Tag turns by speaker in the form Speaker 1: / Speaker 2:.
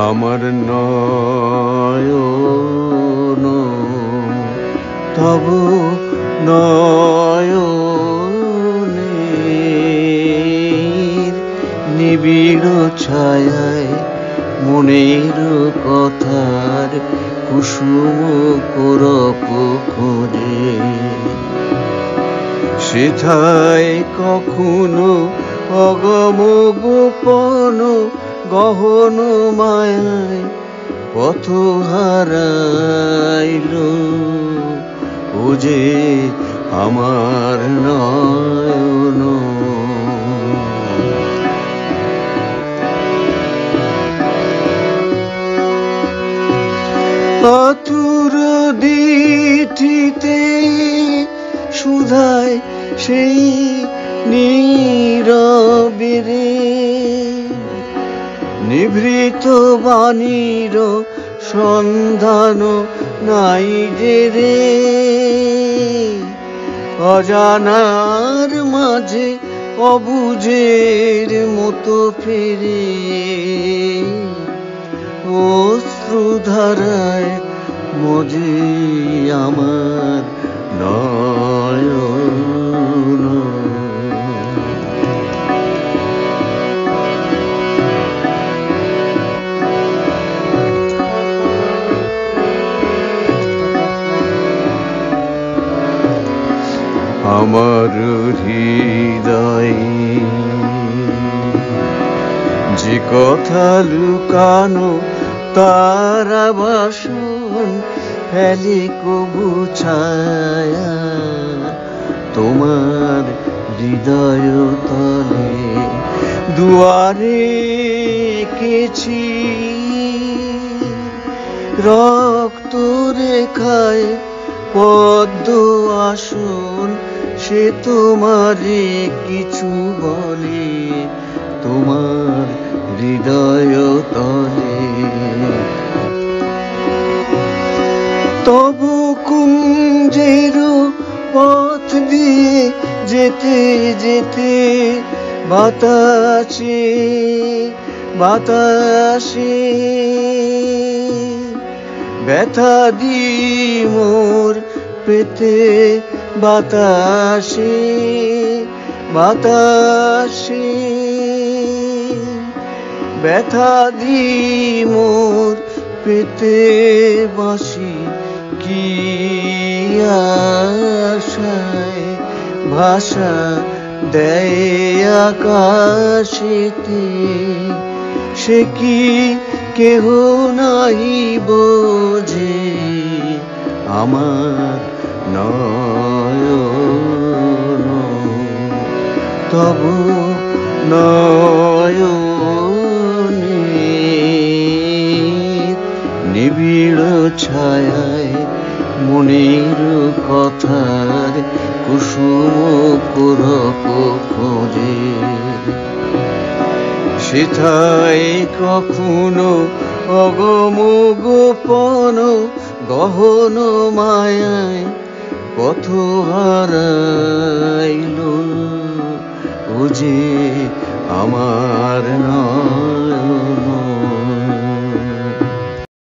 Speaker 1: আমার নয়ন তব নয়নের নিবিড় ছায়ায় মনের কথার কুসুম কোরপ খোঁজে, সেথায় কখনো অগম গোপন গহন মায়ায় পথ হারাইল। ও যে আমার নয়ন। আতুর দিঠিতে সুধায় সেই নীরবে নিভৃত বাণীর সন্ধান নাই যে রে। অজানার মাঝে অবুঝের মতো ফেরে অশ্রুধারায় মজে আমার নয়ন। আমার হৃদয়ে যে কথা লুকানো তার আবাসন ফেলে কবু ছায়া তোমার হৃদয় তলে। দুয়ারে এঁকেছি রক্ত রেখায় পদ্ম আসন, সে তোমারে কিছু বলে তোমার হৃদয় তলে। তবু কুঞ্জের পথ দিয়ে যেতে যেতে বাতাসে বাতাসে ব্যথা দি মোর পেতে বাতাসে বাতাসে ব্যথা দি মোর পেতে বাসি কি আশায় ভাষা দেয় আকাশেতে। সে কি কেহ নাই বোঝে আমার নয়ন। তব নয়নের নিবিড় ছায়ায় মনের কথার কুসুম কোরপ খোঁজে, সেথায় কখনো অগম গোপন গহন মায়ায় পথ হারাইল। ও যে আমার নয়ন।